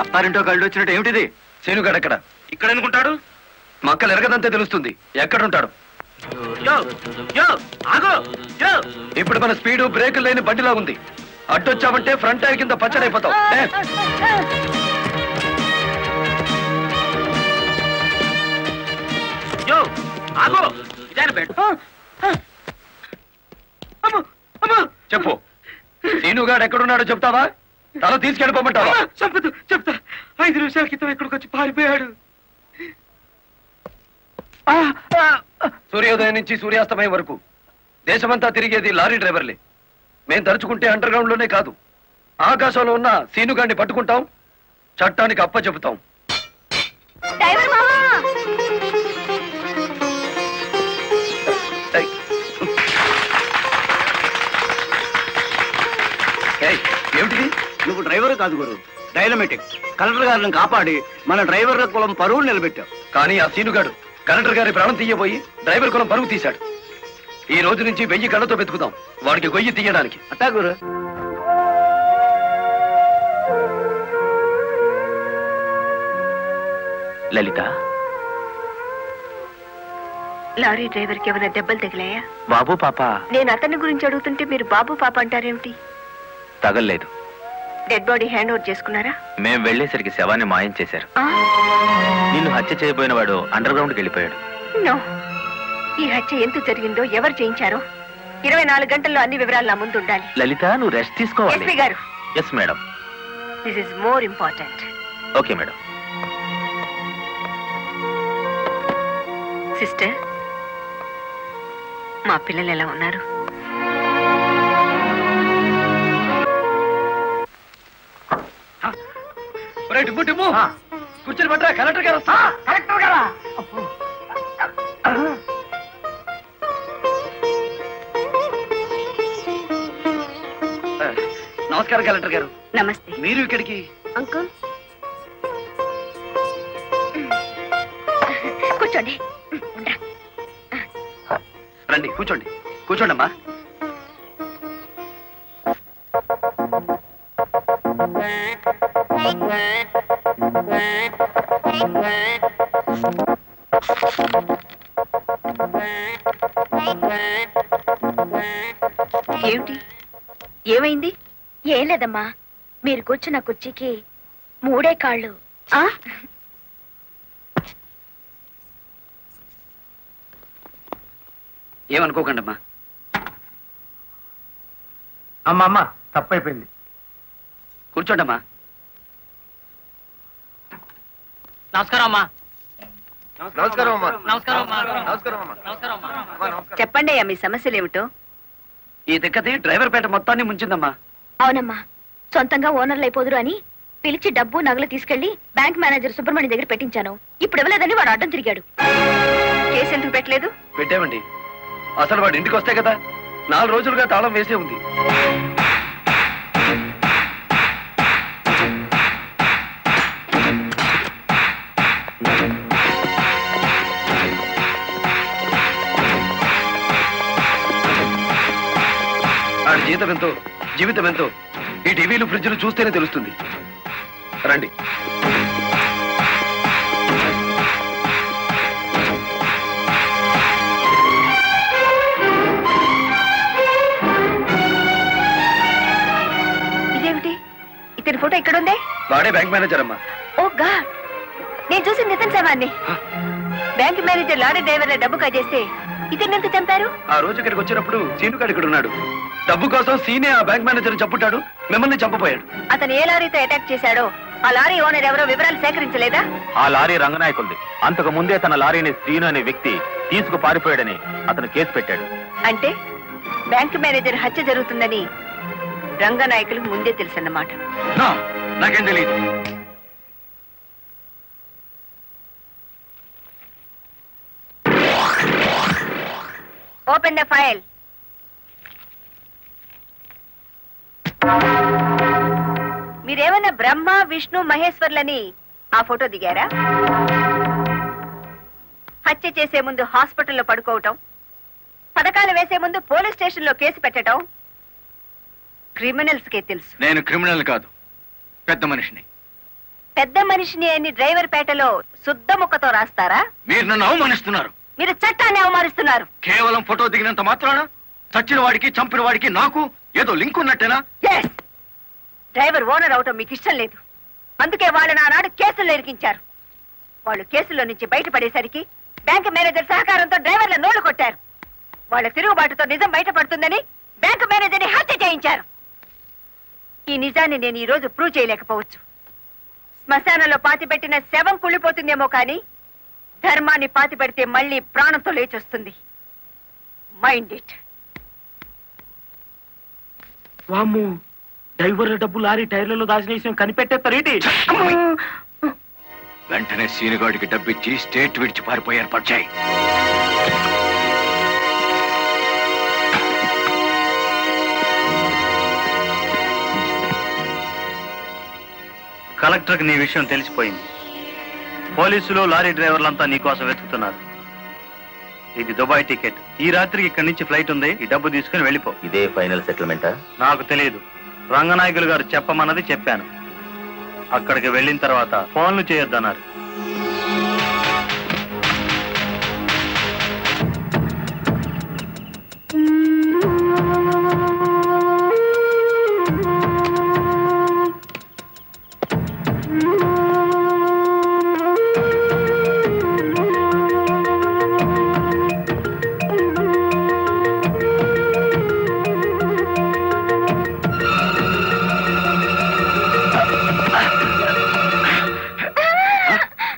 అత్తారింటో కళ్ళు వచ్చినట్టు ఏమిటిది? శీనుగాడు ఎక్కడ? ఇక్కడ అనుకుంటాడు. మక్కలు ఎరగదంతే తెలుస్తుంది. ఎక్కడుంటాడు? యో యో ఆగో యో. ఇప్పుడు మన స్పీడు బ్రేకులు లేని బండిలా ఉంది. అడ్డొచ్చామంటే ఫ్రంట్ టైర్ కింద పచ్చడైపోతావు. యో ఆగో ఇదాని బెడ్. అమ్మో అమ్మో. చెప్పు, శీనుగాడు ఎక్కడున్నాడో చెప్తావా? తల తీసుకెళ్ళిపోమంటావా? చెప్తా చెప్తా. 5 నిమిషాల క్రితం ఇక్కడికి వచ్చి పారిపోయాడు. సూర్యోదయం నుంచి సూర్యాస్తమయం వరకు దేశమంతా తిరిగేది లారీ డ్రైవర్లే. మేం తలుచుకుంటే అండర్ గ్రౌండ్ లోనే కాదు, ఆకాశంలో ఉన్న సీనుగాడిని పట్టుకుంటాం, చట్టానికి అప్ప చెబుతాం. డ్రైవర్ మామా, ఏమిటిది? నువ్వు డ్రైవర్ కాదు గురు, డైనమెటిక్. కలెక్టర్ గారిని కాపాడి మన డ్రైవర్ల కులం పరువు నిలబెట్టావు. కానీ ఆ సీనుగాడు కలెక్టర్ గారి ప్రాణం తీయబోయి డ్రైవర్ కులం పరుగు తీశాడు. ఈ రోజు నుంచి 1000 కళ్ళతో వెతుకుదాం వాడికి గొయ్యి తీయడానికి. అట్టా గురు. లలిత, లారీ డ్రైవర్ కి ఏమైనా దెబ్బలు తగిలాయా? బాబు పాప నేను అతని గురించి అడుగుతుంటే మీరు బాబు పాప అంటారేమిటి? తగల్లేదు. డెడ్ బాడీ హ్యాండ్ ఓవర్ చేసుకున్నారా? మేం వెళ్లేసరికి శవాన్ని మాయం చేశారు. నిన్ను హత్య చేయబోయిన వాడు అండర్ గ్రౌండ్కి వెళ్ళిపోయాడు. నో, ఈ హత్య ఎందుకు జరిగిందో, ఎవరు చేయించారో 24 గంటల్లో అన్ని వివరాలు నా ముందు ఉండాలి. లలిత, నువ్వు రెస్ట్ తీసుకోవాలి. ఎస్పీ గారు. Yes madam. This is more important. Okay madam. Sister, మా పిల్లలు ఎలా ఉన్నారు? కూర్చొని పట్టరా, కలెక్టర్ గారు వస్తా. కలెక్టర్ గారా? నమస్కారం కలెక్టర్ గారు. నమస్తే. మీరు ఇక్కడికి? అంకుల్ కూర్చోండి. రండి, కూర్చోండి. కూర్చోండమ్మా. ఏమిటి, ఏమైంది? ఏం లేదమ్మా, మీరు కూర్చున్న కుర్చీకి 3 కాళ్ళు. ఏమనుకోకండమ్మా. అమ్మా తప్పైపోయింది. కూర్చోండమ్మా. నమస్కారం అమ్మా. నమస్కారం అమ్మా. నమస్కారం అమ్మా. నమస్కారం అమ్మా. నమస్కారం అమ్మా. చెప్పండి అయ్యా, మీ సమస్యలు ఏమిటో. ఈ దిక్కది డ్రైవర్ పేట మొత్తాన్ని ముంచిందమ్మా. అవునమ్మా, సొంతంగా ఓనర్లు అయిపోదురు అని పిలిచి డబ్బు నగలు తీసుకెళ్లి బ్యాంక్ మేనేజర్ సుబ్రహ్మణ్యం దగ్గర పెట్టించాను. ఇప్పుడు ఇవ్వలేదని వాడు అడ్డం తిరిగాడు. కేసు ఎందుకు పెట్టలేదు? పెట్టామండి. అసలు వాడు ఇంటికి వస్తే కదా, 4 రోజులుగా తాళం వేసే ఉంది. ఆడి జీతం ఎంతో, జీవితం ఎంతో ఈ టీవీలు ఫ్రిడ్జ్లు చూస్తేనే తెలుస్తుంది. రండి. ఇదేమిటి, ఇతని ఫోటో ఇక్కడ ఉందే? వాడే బ్యాంక్ మేనేజర్ అమ్మా. ఓ గాడ్, నేను చూసి నితిన్ శవాన్ని. బ్యాంక్ మేనేజర్ లారీ డ్రైవర్ల డబ్బు కాజేస్తే ఇతన్ని ఎంత చంపారు? ఆ రోజు ఇక్కడికి వచ్చినప్పుడు సీనుగాడు ఇక్కడ ఉన్నాడు. డబ్బు కోసం సీనే ఆ బ్యాంక్ మేనేజర్ చంపుతాడు, మిమ్మల్ని చంపపోయాడు. అతను ఏ లారీతో అటాక్ చేశాడో ఆ లారీ ఓనర్ ఎవరో వివరాలు సేకరించలేదా? ఆ లారీ రంగనాయకుల్ది. అంతకు ముందే తన లారీని శ్రీను అనే వ్యక్తి తీసుకు పారిపోయాడని అతను కేసు పెట్టాడు. అంటే బ్యాంక్ మేనేజర్ హత్య జరుగుతుందని రంగనాయకులకు ముందే తెలుసన్నమాట. నా, నాకేం తెలియదు. Open the file. మీరేమన్నా బ్రహ్మ విష్ణు మహేశ్వర్లని ఆ ఫోటో దిగారా? హత్య చేసే ముందు హాస్పిటల్లో పడుకోవటం, పథకాలు వేసే ముందు పోలీస్ స్టేషన్లో కేసు పెట్టడం క్రిమినల్స్ కే తెలుసు. నేను క్రిమినల్ కాదు, పెద్ద మనిషిని. పెద్ద మనిషిని అని డ్రైవర్ పేటలో శుద్ధ ముక్కతో రాస్తారా? మీరు నన్ను అవమానిస్తున్నారు. మీరు చట్టాన్ని అవమానిస్తున్నారు. కేవలం ఫోటో దిగినంత మాత్రాన చచ్చిన వాడికి చంపిన వాడికి నాకు ఏదో లింక్ ఉన్నట్టేనా? Yes! డ్రైవర్ ఓనర్ అవటం మీకు ఇష్టం లేదు. అందుకే వాళ్ళు నానాడు కేసులు ఇరికించారు. వాళ్ళు కేసులో నుంచి బయటపడేసరికి బ్యాంక్ మేనేజర్ సహకారంతో డ్రైవర్ల నోళ్లు కొట్టారు. వాళ్ళ తిరుగుబాటుతో నిజం బయటపడుతుందని బ్యాంక్ మేనేజర్ని హత్య చేయించారు. ఈ నిజాన్ని నేను ఈ రోజు ప్రూవ్ చేయలేకపోవచ్చు. శ్మశానంలో పాతిపెట్టిన శవం కుళ్ళిపోతుందేమో కానీ ధర్మాన్ని పాతిపెడితే మళ్ళీ ప్రాణంతో లేచొస్తుంది. Mind it. వామ్ము, డ్రైవర్ల డబ్బు లారీ టైర్లలో దాచిన విషయం కనిపెట్టేస్తారేంటి? వెంటనే సీనుగాడికి డబ్బిచ్చి స్టేట్ విడిచి పారిపోయి ఏర్పాటు చేయి. కలెక్టర్కి నీ విషయం తెలిసిపోయింది. పోలీసులు లారీ డ్రైవర్లంతా నీ కోసం వెతుకుతున్నారు. ఇది దుబాయ్ టికెట్. ఈ రాత్రికి ఇక్కడి నుంచి ఫ్లైట్ ఉంది. ఈ డబ్బు తీసుకుని వెళ్ళిపో. ఇదే ఫైనల్ సెటిల్మెంటా? నాకు తెలియదు. రంగనాయకులు గారు చెప్పమన్నది చెప్పాను. అక్కడికి వెళ్ళిన తర్వాత ఫోన్లు చేయొద్దన్నారు.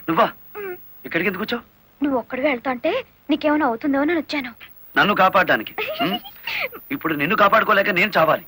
నువ్వా ఇక్కడికి ఎందుకు వచ్చావు? నువ్వు ఒక్కడిగా వెళ్తాంటే నీకేమైనా అవుతుందో అని వచ్చాను. నన్ను కాపాడడానికి. ఇప్పుడు నిన్ను కాపాడుకోలేక నేను చావాలి.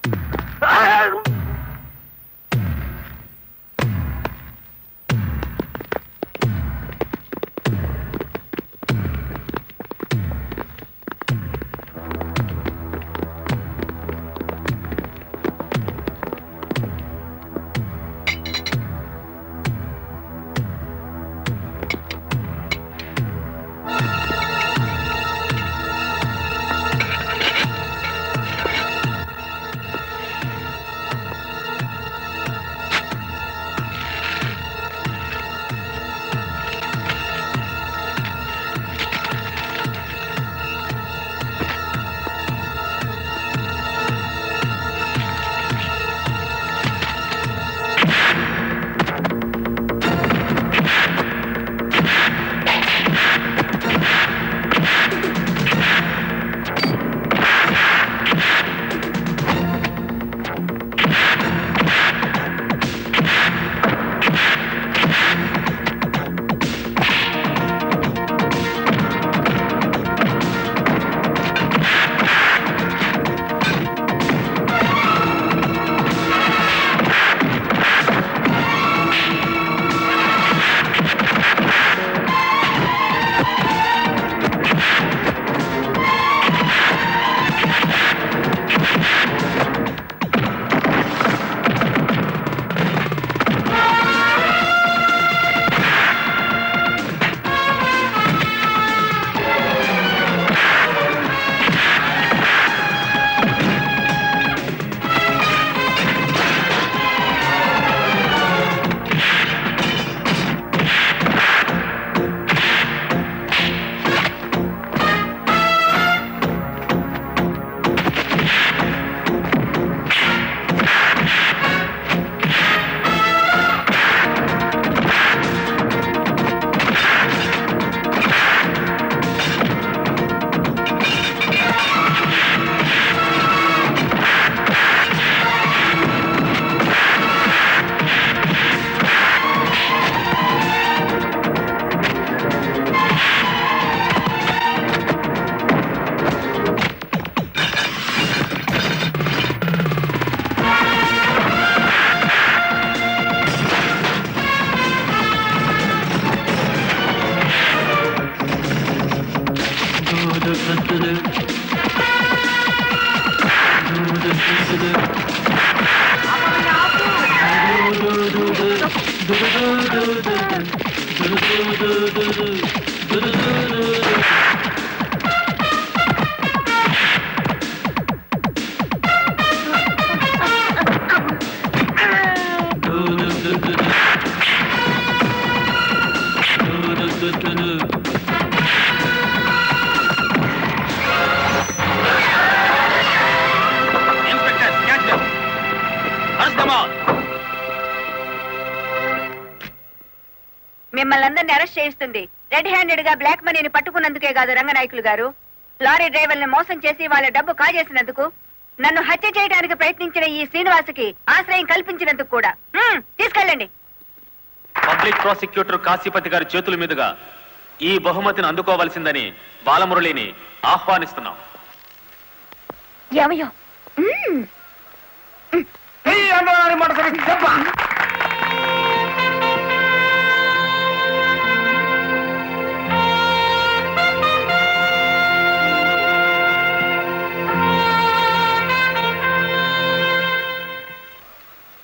Inspector catch them. Arrest them all. మిమ్మల్ని అందరినీ అరెస్ట్ చేయిస్తుంది రెడ్ హ్యాండెడ్ గా బ్లాక్ మనీని పట్టుకున్నందుకే కాదు రంగనాయకులు గారు, లారీ డ్రైవర్ని మోసం చేసి వాళ్ళ డబ్బు కాజేసినందుకు, నన్ను హత్య చేయడానికి ప్రయత్నించిన ఈ శ్రీనివాసుకి ఆశ్రయం కల్పించినందుకు కూడా. తీసుకెళ్ళండి. పబ్లిక్ ప్రాసిక్యూటర్ కాశీపతి గారి చేతుల మీదుగా ఈ బహుమతిని అందుకోవలసిందని బాలమురళిని ఆహ్వానిస్తున్నాం. ఏమయ్యో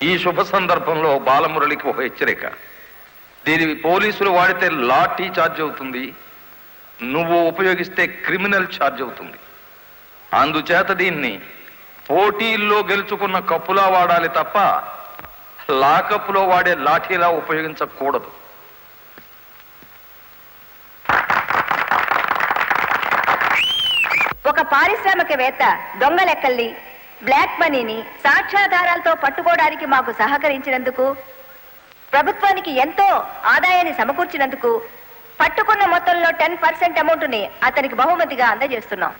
ఈ శుభ సందర్భంలో బాలమురళికి ఒక హెచ్చరిక. దీని పోలీసులు వాడితే లాఠీ ఛార్జ్ అవుతుంది, నువ్వు ఉపయోగిస్తే క్రిమినల్ ఛార్జ్ అవుతుంది. అందుచేత దీన్ని పోటీల్లో గెలుచుకున్న కప్పులా వాడాలి తప్ప లాకప్లో వాడే లాఠీలా ఉపయోగించకూడదు. ఒక పారిశ్రామికవేత్త దొంగ లెక్కల్ని, బ్లాక్ మనీని సాక్ష్యాధారాలతో పట్టుకోవడానికి మాకు సహకరించినందుకు, ప్రభుత్వానికి ఎంతో ఆదాయాన్ని సమకూర్చినందుకు పట్టుకున్న మొత్తంలో 10% అమౌంట్ని అతనికి బహుమతిగా అందజేస్తున్నాం.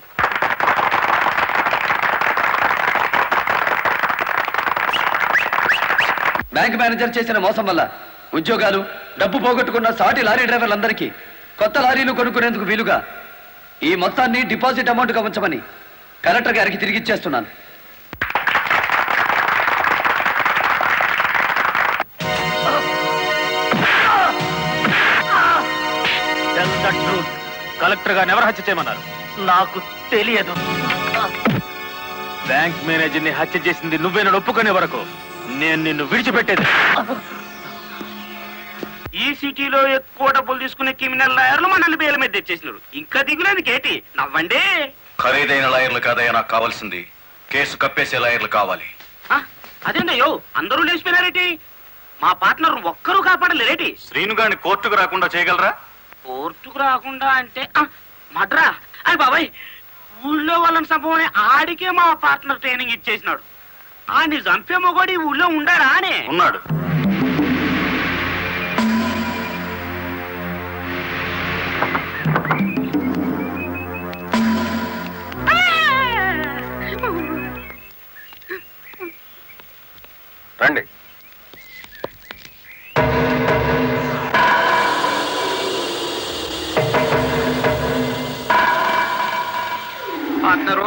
బ్యాంక్ మేనేజర్ చేసిన మోసం వల్ల ఉద్యోగాలు, డబ్బు పోగొట్టుకున్న సాటి లారీ డ్రైవర్లందరికీ కొత్త లారీలు కొనుక్కునేందుకు వీలుగా ఈ మొత్తాన్ని డిపాజిట్ అమౌంట్గా ఉంచమని కలెక్టర్ గారికి తిరిగిచ్చేస్తున్నాను. కలెక్టర్ గారిని ఎవరు హత్య చేయమన్నారు? నాకు తెలియదు. బ్యాంక్ మేనేజర్ ని హత్య చేసింది నువ్వేనని ఒప్పుకునే వరకు నేను నిన్ను విడిచిపెట్టేది. ఈ సిటీలో ఎక్కువ డబ్బులు తీసుకునే క్రిమినల్ లాయర్లు మనల్ని బేల మీద తెచ్చేసినారు. ఇంకా దిగులేదు కేటి నవ్వండి. ఖరీదైన లాయర్లు కాదయ్యా నాకు కావాల్సింది, కేసు కప్పేసే లాయర్లు కావాలి. అదేందయ్యో అందరూ లేచిపోయినారేటి? మా పార్ట్నర్ ఒక్కరూ కాపాడలేరేటి? శ్రీను గారిని కోర్టుకు రాకుండా చేయగలరా? కోర్టుకు రాకుండా అంటే మడ్రా అని బాబాయ్, ఊళ్ళో వాళ్ళని చంపమని ఆడికే మా పార్ట్నర్ ట్రైనింగ్ ఇచ్చేసినాడు. ఆడిని చంపే మొగోడి ఊళ్ళో ఉండారా అని. ఉన్నాడు. రండి. పార్ట్నరు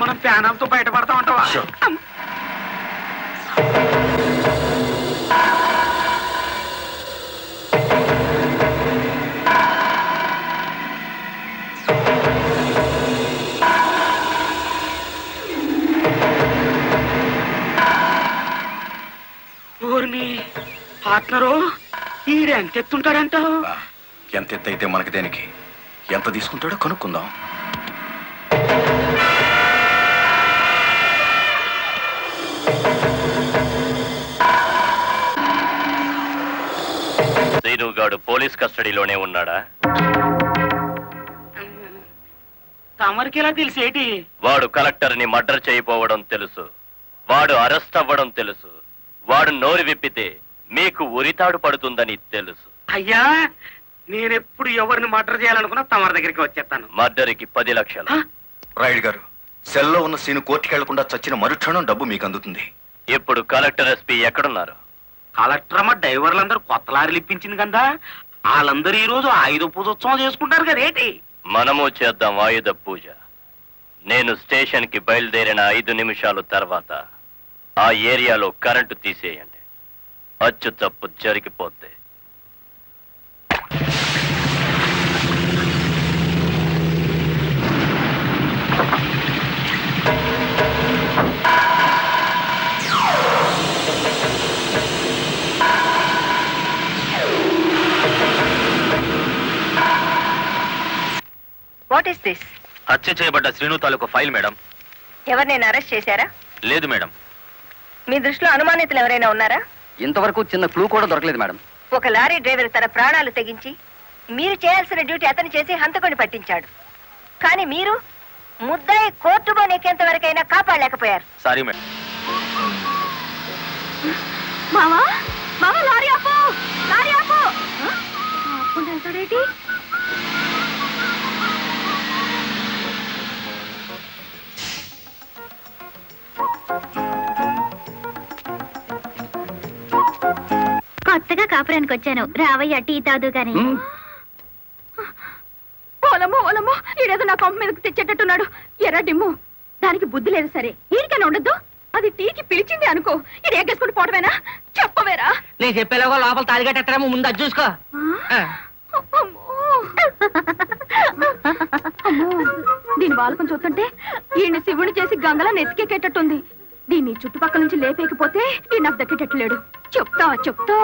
మనం ప్యానంతో బయటపడతా ఉంటావా? పార్ట్నరు ఈడు ఎంత ఎత్తుంటాడంటావు? ఎంత ఎత్తైతే మనకి దేనికి, ఎంత తీసుకుంటాడో కనుక్కుందాం. శ్రీనుగాడు పోలీస్ కస్టడీలోనే ఉన్నాడా? తమరికి ఎలా తెలిసేటి? వాడు కలెక్టర్ ని మర్డర్ చేయపోవడం తెలుసు, వాడు అరెస్ట్ అవ్వడం తెలుసు, వాడు నోరు విప్పితే మీకు ఉరితాడు పడుతుందని తెలుసు. అయ్యా నేనెప్పుడు ఎవరిని మర్డర్ చేయాలనుకున్నా తమరి దగ్గరికి వచ్చేస్తాను. మర్డర్కి 10 లక్షలు. రాయుడు గారు, సెల్లో ఉన్న సీను కోర్టుకి వెళ్లకుండా చచ్చిన మరుక్షణం డబ్బు మీకు అందుతుంది. ఇప్పుడు కలెక్టర్ ఎస్పీ ఎక్కడున్నారు? కలెక్టర్ అమ్మ డ్రైవర్లందరూ కొత్త లారీలు ఇప్పించింది కదా, వాళ్ళందరూ ఈ రోజు ఆయుధ పూజోత్సవం చేసుకుంటారు కదేటి? మనము చేద్దాం ఆయుధ పూజ. నేను స్టేషన్ కి బయలుదేరిన 5 నిమిషాల తర్వాత ఆ ఏరియాలో కరెంటు తీసేయండి. అచ్చు తప్పు జరిగిపోతే వాట్ ఇస్ దిస్? హత్య చేయబడ్డ శ్రీను తాలూకు ఫైల్ మేడం. ఎవరినైనా అరెస్ట్ చేశారా? లేదు మేడం. మీ దృష్టిలో అనుమానితులు ఎవరైనా ఉన్నారా? ఇంతవరకు చిన్న క్లూ కూడా దొరకలేదు మేడం. ఒక లారీ డ్రైవర్ తన ప్రాణాలు తెగించి మీరు చేయాల్సిన డ్యూటీ అతను చేసి హంతకుని పట్టించాడు. కానీ మీరు ముద్దాయి కోర్టు బోనెక్కేంత వరకైనా కాపాడలేకపోయారు. Sorry madam. మావా మావా లారీ ఆపు, లారీ ఆపు. ఆపుకుంటూ వెళ్తాడేంటి? కొత్తగా కాపురానికి వచ్చాను, రావయ్య టీ తాదు గాని. ఓలమ్మో ఓలమ్మో, ఈడేదో నా కొంప మీదకి తెచ్చేటట్టున్నాడు. ఎర్ర డిమ్ము, దానికి బుద్ధి లేదు. సరే ఈడికైనా ఉండద్దు, అది టీకి పిలిచింది అనుకో, ఇది ఎగ్గేసుకుని పోవడమేనా? చెప్పవేరా? నేను చెప్పేలోగా లోపల తాలిగట్టేమో ముందు అది చూసుకో. దీని బాలకం చూస్తుంటే ఈయన్ని శివుని చేసి గంగలా నెత్తికెక్కేటట్టుంది. దీన్ని చుట్టుపక్కల నుంచి లేపేకపోతే ఈ నాకు దక్కేటట్లేడు. చెప్తా చెప్తా.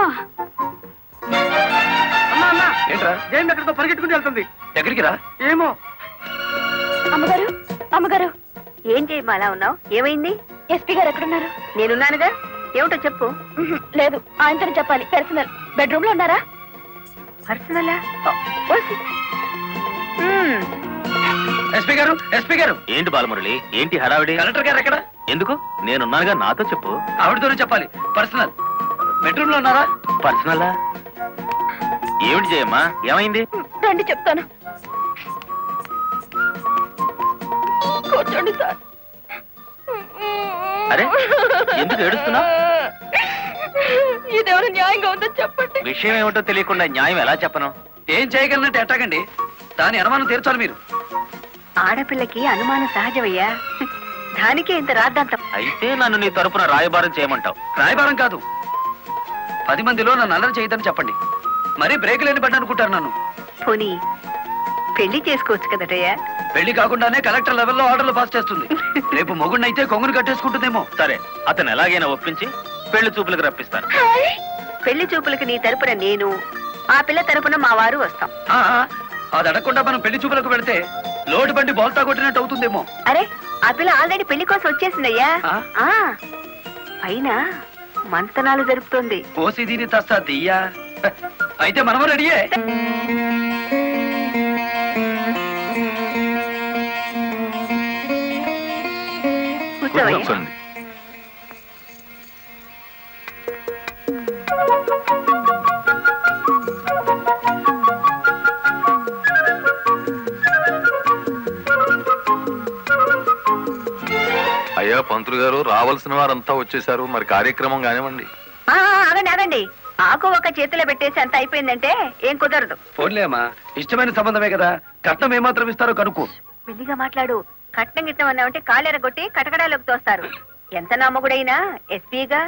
అమ్మా అమ్మా, ఏంట్రా? జైన్ ఎక్కడికో పరిగెట్టుకుని వెళ్తుంది. ఎక్కడికి రా? ఏమో. అమ్మగారు అమ్మగారు, ఏం చేయమ్మా అలా ఉన్నావు? ఏమైంది? ఎస్పీ గారు ఎక్కడున్నారు? నేనున్నానుగా, ఏమిటో చెప్పు. లేదు, ఆయనతోనే చెప్పాలి. పర్సనల్. బెడ్రూమ్ లో ఉన్నారా? పర్సనలా? ఎస్పీ గారు, ఎస్పీ గారు. ఏంటి బాలమురళి, ఏంటి హడావిడి? కలెక్టర్ గారు ఎక్కడ? ఎందుకు? నేనున్నానుగా, నాతో చెప్పు. ఆవిడతోనే చెప్పాలి. పర్సనల్. బెడ్రూమ్ లో ఉన్నారా? పర్సనలా? ఏమిటి చేయమ్మా, ఏమైంది? రండి చెప్తాను. కూర్చోండి సార్. అరే, ఎందుకు ఏడుస్తున్నావ్? ఇదేమైనా న్యాయంగా ఉందో చెప్పండి. విషయం ఏమిటో తెలియకుండా న్యాయం ఎలా చెప్పను? ఏం చేయగలనంటే ఎట్టాగండి? దాని అనుమానం తీర్చాలి మీరు. ఆడపిల్లకి అనుమానం సహజమయ్యా, దానికే ఇంత రాద్దాంతం. అయితే నన్ను నీ తరపున రాయబారం చేయమంటావు? రాయబారం కాదు, 10 మందిలో నన్ను అల్లరి చేయదని చెప్పండి. మరీ బ్రేక్ లేని పడ్డ అనుకుంటారు నన్ను. పోనీ పెళ్లి చేసుకోవచ్చు కదటయ్యా. పెళ్లి కాకుండానే కలెక్టర్ లెవెల్లో ఆర్డర్లు పాస్ చేస్తుంది. రేపు మొగుడినైతే కొంగును కట్టేసుకుంటుందేమో. సరే, అతను ఎలాగైనా ఒప్పించి పెళ్లి చూపులకు రప్పిస్తాను. పెళ్లి చూపులకి నీ తరపున నేను, ఆ పిల్ల తరపున మా వారు వస్తాం. ఆ, అది అడగకుండా మనం పెళ్లి చూపులకు వెళితే లోటు బండి బోల్తా కొట్టినట్టు అవుతుందేమో. అరే, ఆ పిల్ల ఆల్రెడీ పెళ్లి కోసం వచ్చేసిందయ్యా. ఆ? ఆ, పైన మంతనాలు జరుపుతోంది. కోసి దీని తస్తా దియ్యా. అయితే మనము రెడీయే. కూర్చోవయ్యా. అయ్యా పంతులు గారు, రావాల్సిన వారంతా వచ్చేసారు, మరి కార్యక్రమం కానివ్వండి. ఆగండి ఆగండి, ఆకు ఒక చేతిలో పెట్టేసి అంత అయిపోయిందంటే ఏం కుదరదు. పోన్లే అమ్మా, ఇష్టమైన సంబంధమే కదా, కట్నం ఏమాత్రం ఇస్తారో కనుక్కో. మెల్లిగా మాట్లాడు. కట్నం గిట్నం అన్నామంటే కాళ్ళెరగొట్టి కటకడాలోకి తోస్తారు. ఎంత నమ్మగుడైనా ఎస్పీగా.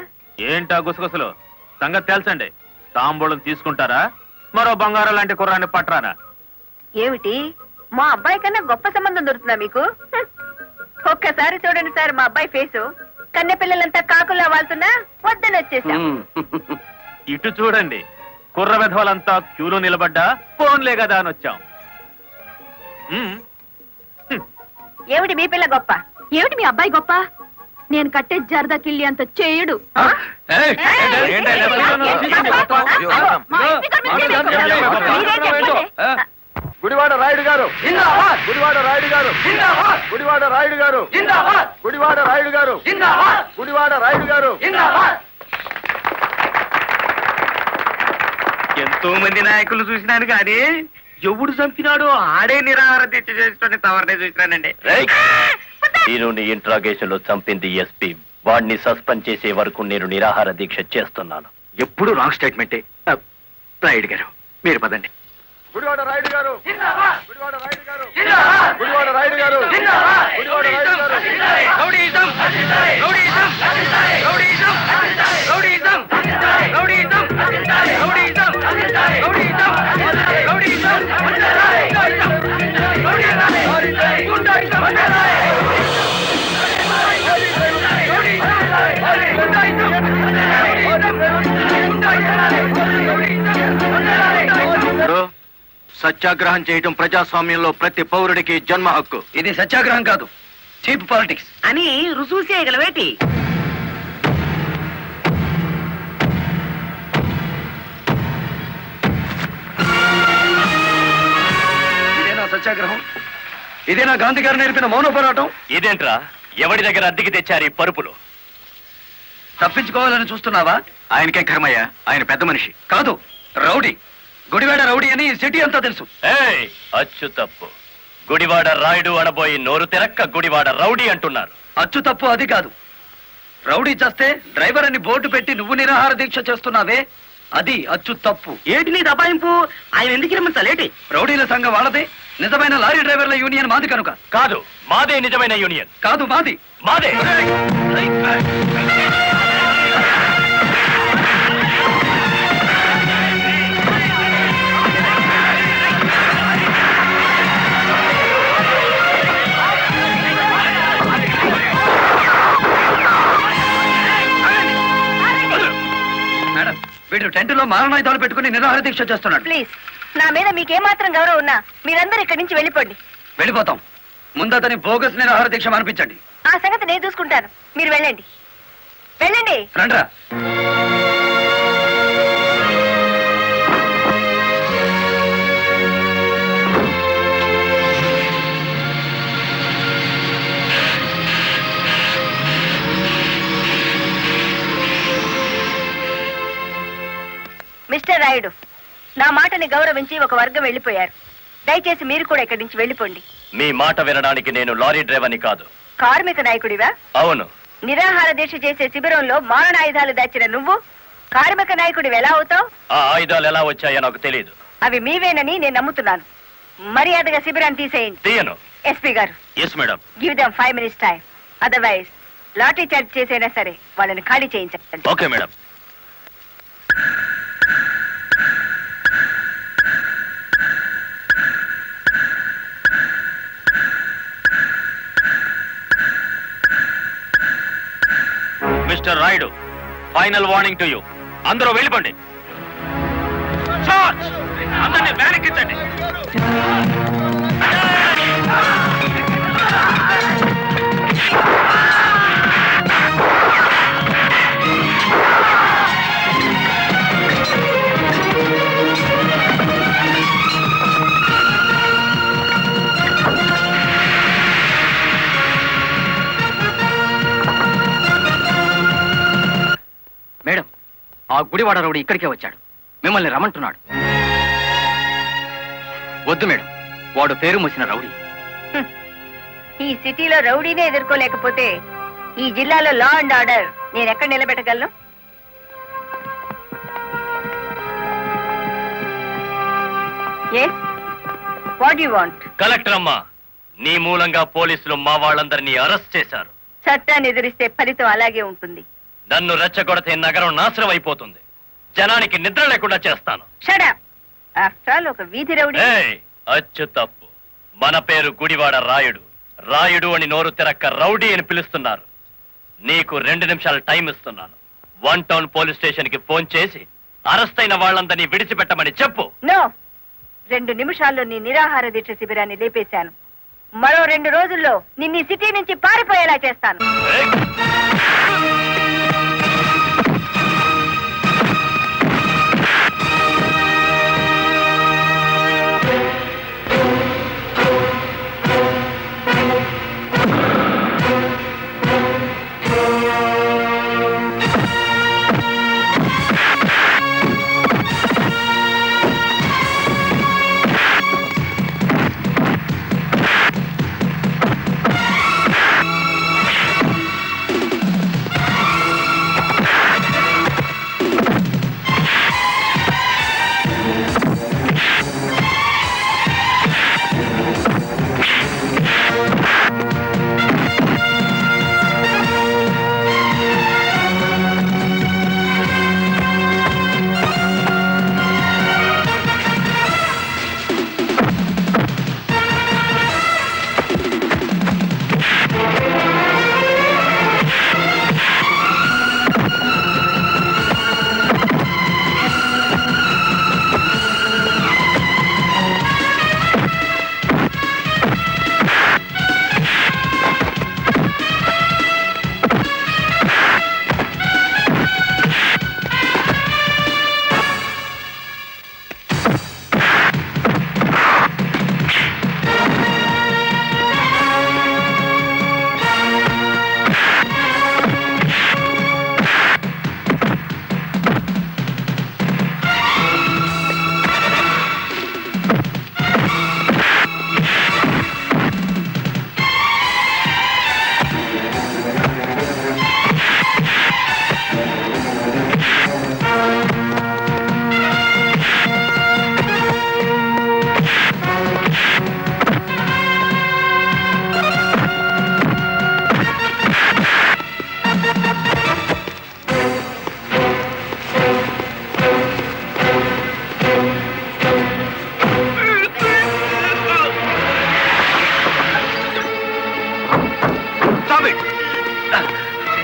ఏంటా గుసగుసలు? సంగతి తెలుసండి. తాంబూలం తీసుకుంటారా, మరో బంగారం లాంటి కుర్రాన్ని పట్టరానా? ఏమిటి, మా అబ్బాయి కన్నా గొప్ప సంబంధం దొరుకుతుందా మీకు? ఒక్కసారి చూడండి సార్ మా అబ్బాయి ఫేసు. కన్నె పిల్లలంతా కాకుల్లా వాళ్తున్నా వద్దని వచ్చేసాం. ఇటు చూడండి, కుర్ర విధవలంతా క్యూలో నిలబడ్డా ఫోన్లే కదా అని వచ్చాం. ఏమిటి మీ పిల్ల గొప్ప? ఏమిటి మీ అబ్బాయి గొప్ప? నేను కట్టే జరదా కిళ్ళి అంత చేయడు. గుడివాడ రాయుడు గారు, గుడివాడ రాయుడు గారు, గుడివాడ రాయుడు గారు, గుడివాడ రాయుడు గారు, గుడివాడ రాయుడు గారు. ఎంతో మంది నాయకులు చూసినాను కానీ ఎవడు చంపినాడో ఆడే నిరాహార దీక్ష చేస్తుంటే తవరనే చూసినానండి. నేను ఇంట్రాగేషన్ లో చంపింది ఎస్పీ. వాడిని సస్పెండ్ చేసే వరకు నేను నిరాహార దీక్ష చేస్తున్నాను. ఎప్పుడు రాంగ్ స్టేట్మెంటే. రాయుడు గారు, మీరు పదండి. గుడివాడ రాయుడు గారు, గుడివాడ రాయుడు గారు, గుడివాడ రాయుడు గారు, గుడివాడ రాయుడు గారు. Rowdyism, rowdyism, rowdyism, rowdyism, rowdyism, rowdyism, rowdyism, rowdyism, సత్యాగ్రహం చేయటం ప్రజాస్వామ్యంలో ప్రతి పౌరుడికి జన్మ హక్కు. ఇది సత్యాగ్రహం కాదు, చీప్ పాలిటిక్స్. అని రుజువు చేయగలవేటి? ఇదేనా సత్యాగ్రహం? ఇదేనా గాంధీ గారు నేర్పిన మౌన పోరాటం? ఇదేంట్రా ఎవడి దగ్గర అద్దెకి తెచ్చారు ఈ పరుపులు? తప్పించుకోవాలని చూస్తున్నావా? ఆయనకేం కర్మయ్య, ఆయన పెద్ద మనిషి. కాదు, రౌడీ. గుడివాడ రౌడీ అని సిటీ అంతా తెలుసు. ఏయ్, అచ్చు తప్పు. గుడివాడ రాయుడు అనబోయి నోరు తిరక్క గుడివాడ రౌడీ అంటున్నారు. అచ్చు తప్పు అది కాదు. రౌడీ చేస్తే డ్రైవర్ అని బోర్డు పెట్టి నువ్వు నిరాహార దీక్ష చేస్తున్నావే, అది అచ్చు తప్పు. ఏటి నీ దబాయింపు? ఆయన ఎందుకు రమ్మంటాలేటి? రౌడీల సంఘం వాళ్ళదే, నిజమైన లారీ డ్రైవర్ల యూనియన్ మాది కనుక. కాదు, మాదే నిజమైన యూనియన్. కాదు, మాది. మాదే. మేడం, వీడు టెంట్లో మారణాయుధాలు పెట్టుకుని నిరాహార దీక్ష చేస్తున్నాడు. ప్లీజ్, నా మీద మీకేమాత్రం గౌరవం ఉన్నా మీరందరూ ఇక్కడి నుంచి వెళ్ళిపోండి. వెళ్ళిపోతాం. ముందు అతని బోగస్ నిరాహార దీక్ష అనిపించండి. ఆ సంగతి నేను చూసుకుంటాను, మీరు వెళ్ళండి. వెళ్ళండి. రండ్రా. మిస్టర్ రాయుడు, నా మాటని గౌరవించి ఒక వర్గం వెళ్ళిపోయారు. దయచేసి మీరు కూడా ఇక్కడి నుంచి వెళ్ళిపోండి. మీ మాట వినడానికి నేను లారీ డ్రైవర్ని కాదు. కార్మిక నాయకుడివా? అవును. నిరాహార దీక్ష చేసే శిబిరంలో మారణాయుధాలు దాచిన నువ్వు కార్మిక నాయకుడివి ఎలా అవుతావు? ఆ ఆయుధాలు ఎలా వచ్చాయో నాకు తెలియదు. అవి మీవేనని నేను నమ్ముతున్నాను. మర్యాదగా శిబిరాన్ని తీసేయండి. తీయను. ఎస్పీ గారు, yes madam. Give them 5 minutes time. Otherwise lathi charge చేసైనా సరే వాళ్ళని ఖాళీ చేయించండి. Okay madam. Mister Rayudu, final warning to you. అందరూ వెళ్ళిపోండి. చార్జ్! అందరినీ వెనక్కించండి. మేడం, ఆ గుడివాడ రౌడీ ఇక్కడికే వచ్చాడు. మిమ్మల్ని రమ్మంటున్నాడు. వద్దు మేడం, వాడు పేరు మోసిన రౌడీ. ఈ సిటీలో రౌడీనే ఎదుర్కోలేకపోతే ఈ జిల్లాలో లా అండ్ ఆర్డర్ నేను ఎక్కడ నిలబెట్టగలను? Yes, what you want? Collector అమ్మా, నీ మూలంగా పోలీసులు మా వాళ్ళందరినీ అరెస్ట్ చేశారు. చట్టాన్ని ఎదిరిస్తే ఫలితం అలాగే ఉంటుంది. నన్ను రెచ్చగొడితే నగరం నాశనం అయిపోతుంది. జనానికి నిద్ర లేకుండా చేస్తాను. Shut up. ఆఫ్టర్ ఆల్ ఒక వీధి రౌడీ. ఏయ్, అచ్చు తప్పు. మన పేరు గుడివాడ రాయుడు. రాయుడు అని నోరు తిరక్క రౌడీ అని పిలుస్తున్నారు. నీకు 2 నిమిషాలు టైం ఇస్తున్నాను. 1 టౌన్ పోలీస్ స్టేషన్ కి ఫోన్ చేసి అరెస్ట్ అయిన వాళ్ళందరినీ విడిచిపెట్టమని చెప్పు. నో, 2 నిమిషాల్లో నీ నిరాహార దీక్ష శిబిరాన్ని లేపేశాను. మరో 2 రోజుల్లో నిన్ను ఈ సిటీ నుంచి పారిపోయేలా చేస్తాను. ఏయ్! Stop it.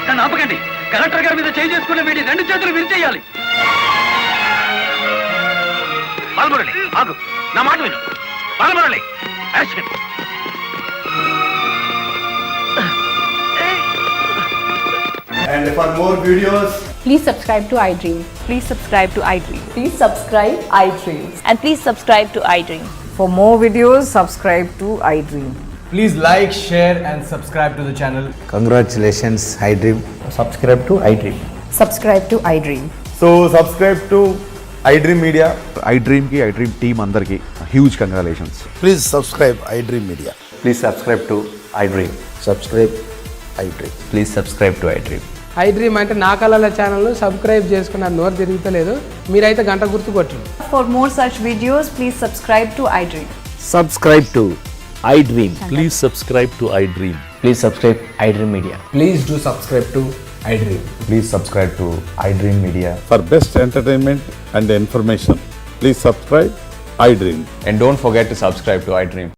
నన్ను ఆపకండి. కలెక్టర్ గారి మీద చేయి చేసుకున్న వీడి 2 చేతులు విరిచేయాలి. బాలమురళి ఆగు, నా మాట విను. Balamurali arrest him. And for more videos, Please subscribe to iDream. Please subscribe to iDream. Please subscribe iDream. And please subscribe to iDream. For more videos, subscribe to iDream. please like, share, and subscribe to the channel. Congratulations, iDream. Subscribe to iDream. Subscribe to iDream. So subscribe to iDream Media. iDream ki iDream team andarki huge congratulations. Please subscribe iDream Media. Please subscribe to iDream. Subscribe iDream. Please subscribe to iDream. iDream అంటే నా కళల channel subscribe చేసుకున్న నోరు తిరుగుతలేదు. మీరైతే గంట గుర్తు కొట్టండి. For more such videos, please subscribe to iDream. Subscribe to iDream. Please subscribe to iDream. Please subscribe iDream Media. Please do subscribe to iDream. Please subscribe to iDream Media. For best entertainment and information, please subscribe iDream. And don't forget to subscribe to iDream.